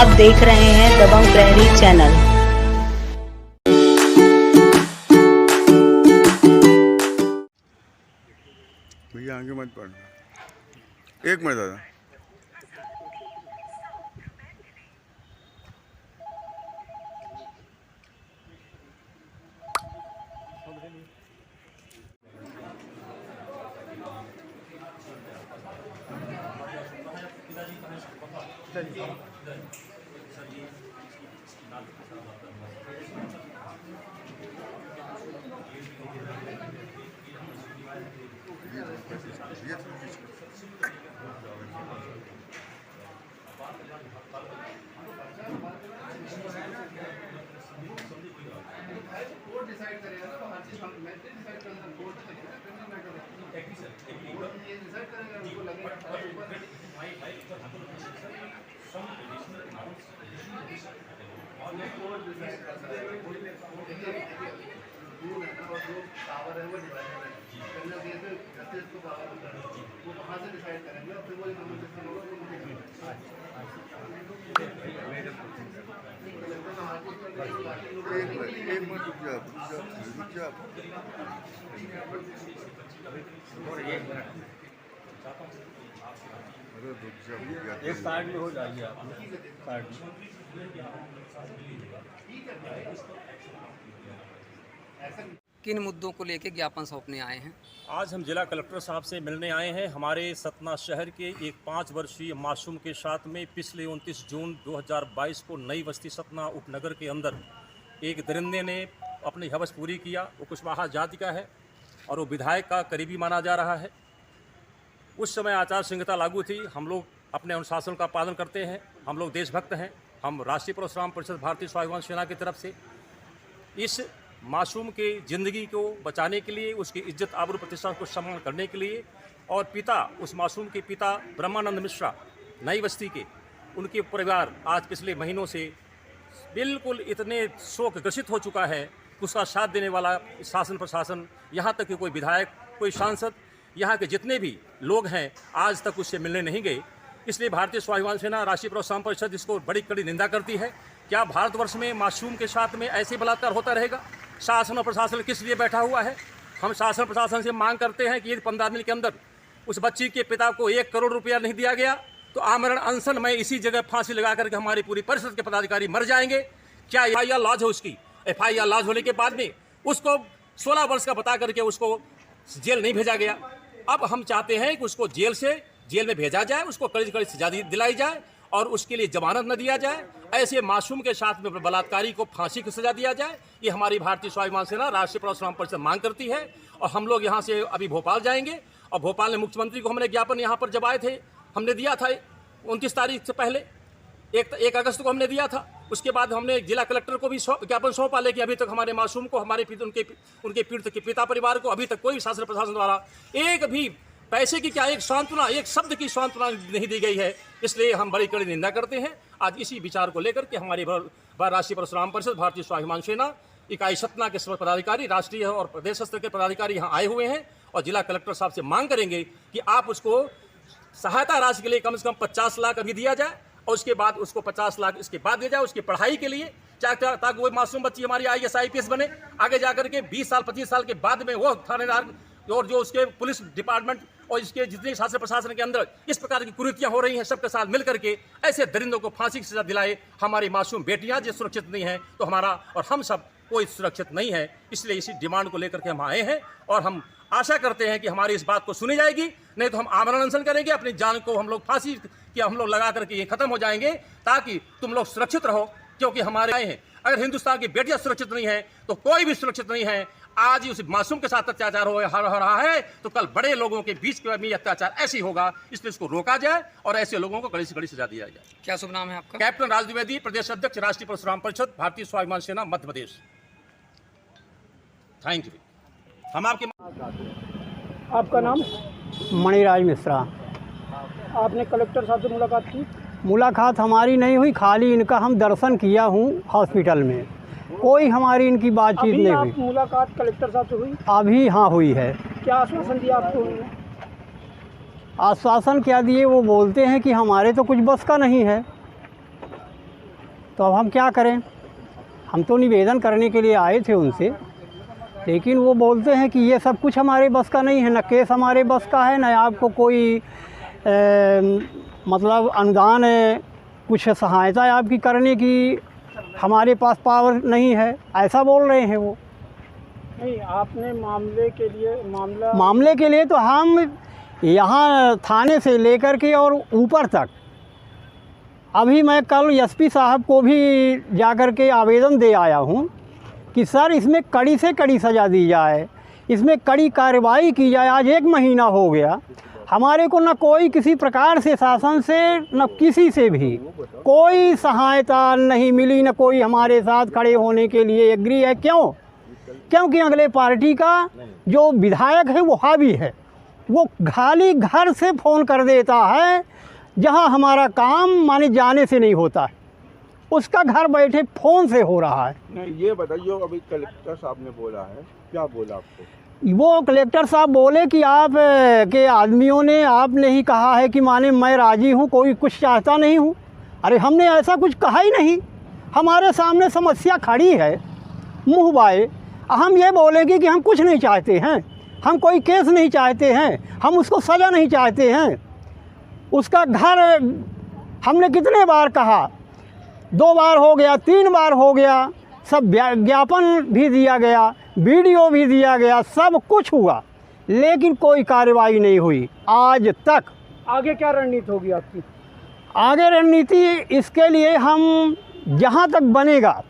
आप देख रहे हैं दबंग प्रहरी चैनल। भैया आगे मत पढ़ना, एक मिनट दादा। एक साइड में हो जाइए आप साइड में। किन मुद्दों को लेकर ज्ञापन सौंपने आए हैं? आज हम जिला कलेक्टर साहब से मिलने आए हैं। हमारे सतना शहर के एक 5 वर्षीय मासूम के साथ में पिछले 29 जून 2022 को नई बस्ती सतना उपनगर के अंदर एक दरिंदे ने अपनी हवस पूरी किया। वो कुशवाहा जाति का है और वो विधायक का करीबी माना जा रहा है। उस समय आचार संहिता लागू थी। हम लोग अपने अनुशासन का पालन करते हैं। हम लोग देशभक्त हैं। हम राष्ट्रीय परशुराम परिषद भारतीय स्वाभिमान सेना की तरफ से इस मासूम के ज़िंदगी को बचाने के लिए, उसकी इज्जत आबरू प्रतिष्ठा को सम्मान करने के लिए, और पिता, उस मासूम के पिता ब्रह्मानंद मिश्रा नई बस्ती के, उनके परिवार आज पिछले महीनों से बिल्कुल इतने शोक ग्रसित हो चुका है। उसका साथ देने वाला शासन प्रशासन, यहाँ तक कि कोई विधायक, कोई सांसद, यहाँ के जितने भी लोग हैं आज तक उससे मिलने नहीं गए। इसलिए भारतीय स्वाभिमान सेना राष्ट्रीय परशुराम परिषद इसको बड़ी कड़ी निंदा करती है। क्या भारतवर्ष में मासूम के साथ में ऐसे बलात्कार होता रहेगा? शासन और प्रशासन किस लिए बैठा हुआ है? हम शासन प्रशासन से मांग करते हैं कि यदि 15 दिन के अंदर उस बच्ची के पिता को 1 करोड़ रुपया नहीं दिया गया तो आमरण अनशन में इसी जगह फांसी लगा करके हमारी पूरी परिषद के पदाधिकारी मर जाएंगे। क्या FIR लॉज है? उसकी FIR लॉज होने के बाद में उसको 16 वर्ष का बता करके उसको जेल नहीं भेजा गया। अब हम चाहते हैं कि उसको जेल में भेजा जाए, उसको कड़ी कड़ी सजा दिलाई जाए और उसके लिए जमानत न दिया जाए। ऐसे मासूम के साथ में बलात्कारी को फांसी की सजा दिया जाए। ये हमारी भारतीय स्वाभिमान सेना राष्ट्रीय परशुराम परिषद मांग करती है। और हम लोग यहाँ से अभी भोपाल जाएंगे और भोपाल में मुख्यमंत्री को हमने ज्ञापन यहाँ पर जब आए थे हमने दिया था 29 तारीख से पहले, 1 अगस्त को हमने दिया था। उसके बाद हमने जिला कलेक्टर को भी ज्ञापन सौंपा, लेकिन अभी तक हमारे मासूम को, हमारे उनके पीड़ित के पिता परिवार को अभी तक कोई शासन प्रशासन द्वारा एक भी पैसे की, क्या एक सांत्वना, एक शब्द की सांत्वना नहीं दी गई है। इसलिए हम बड़ी कड़ी निंदा करते हैं। आज इसी विचार को लेकर के हमारी राष्ट्रीय परशुराम परिषद भारतीय स्वाभिमान सेना इकाई सतना के सभी पदाधिकारी, राष्ट्रीय और प्रदेश स्तर के पदाधिकारी यहाँ आए हुए हैं और जिला कलेक्टर साहब से मांग करेंगे कि आप उसको सहायता राशि के लिए कम से कम 50 लाख अभी दिया जाए और उसके बाद उसको 50 लाख इसके बाद दिया जाए उसकी पढ़ाई के लिए, ताकि वो मासूम बच्ची हमारी IAS IPS बने। आगे जाकर के 20 साल 25 साल के बाद में वो थानेदार और जो उसके पुलिस डिपार्टमेंट और इसके जितने शासन प्रशासन के अंदर इस प्रकार की कुरीतियां हो रही हैं, सबके साथ मिलकर के ऐसे दरिंदों को फांसी की सजा दिलाए। हमारी मासूम बेटियां जो सुरक्षित नहीं हैं तो हमारा और हम सब कोई सुरक्षित नहीं है। इसलिए इसी डिमांड को लेकर के हम आए हैं और हम आशा करते हैं कि हमारी इस बात को सुनी जाएगी। नहीं तो हम आमरण अनशन करेंगे, अपनी जान को हम लोग फांसी की हम लोग लगा करके ये खत्म हो जाएंगे, ताकि तुम लोग सुरक्षित रहो, क्योंकि हमारे आए हैं। अगर हिंदुस्तान की बेटियां सुरक्षित नहीं है तो कोई भी सुरक्षित नहीं है। आज ही उस मासूम के साथ अत्याचार हो रहा है तो कल बड़े लोगों के बीच में अत्याचार ऐसी होगा। इसलिए इसको रोका जाए और ऐसे लोगों को कड़ी से कड़ी सजा दिया जाए। क्या शुभ नाम है आपका? कैप्टन राज द्विवेदी, प्रदेश अध्यक्ष राष्ट्रीय परशुराम परिषद भारतीय स्वाभिमान सेना मध्य प्रदेश। Thank you. हम आपका नाम? मणिराज मिश्रा। आपने कलेक्टर साहब से मुलाकात की? मुलाकात हमारी नहीं हुई, खाली इनका हम दर्शन किया हूँ हॉस्पिटल में। कोई हमारी इनकी बातचीत नहीं हुई। मुलाकात कलेक्टर साहब से हुई? अभी हाँ हुई है। क्या आश्वासन दिया आपको उन्होंने? आश्वासन क्या दिए? वो बोलते हैं कि हमारे तो कुछ बस का नहीं है। तो अब हम क्या करें? हम तो निवेदन करने के लिए आए थे उनसे, लेकिन वो बोलते हैं कि ये सब कुछ हमारे बस का नहीं है, न केस हमारे बस का है, न आपको कोई मतलब अनुदान है, कुछ सहायता है आपकी करने की, हमारे पास पावर नहीं है, ऐसा बोल रहे हैं वो। नहीं, आपने मामले के लिए तो हम यहाँ थाने से लेकर के और ऊपर तक, अभी मैं कल एसपी साहब को भी जाकर के आवेदन दे आया हूँ कि सर इसमें कड़ी से कड़ी सज़ा दी जाए, इसमें कड़ी कार्रवाई की जाए। आज 1 महीना हो गया, हमारे को न कोई किसी प्रकार से शासन से न किसी से भी कोई सहायता नहीं मिली, न कोई हमारे साथ खड़े होने के लिए एग्री है। क्यों? क्योंकि अगले पार्टी का जो विधायक है वो हावी है, वो खाली घर से फ़ोन कर देता है, जहां हमारा काम माने जाने से नहीं होता है, उसका घर बैठे फ़ोन से हो रहा है। नहीं, ये बताइए, अभी कलेक्टर साहब ने बोला है, क्या बोला आपको? वो कलेक्टर साहब बोले कि आप के आदमियों ने, आपने ही कहा है कि माने मैं राज़ी हूँ, कोई कुछ चाहता नहीं हूँ। अरे हमने ऐसा कुछ कहा ही नहीं, हमारे सामने समस्या खड़ी है, मुँह बाए हम ये बोलेंगे कि हम कुछ नहीं चाहते हैं, हम कोई केस नहीं चाहते हैं, हम उसको सज़ा नहीं चाहते हैं। उसका घर हमने कितने बार कहा, 2 बार हो गया, 3 बार हो गया, सब ज्ञापन भी दिया गया, वीडियो भी दिया गया, सब कुछ हुआ, लेकिन कोई कार्रवाई नहीं हुई आज तक। आगे क्या रणनीति होगी आपकी? आगे रणनीति इसके लिए हम जहाँ तक बनेगा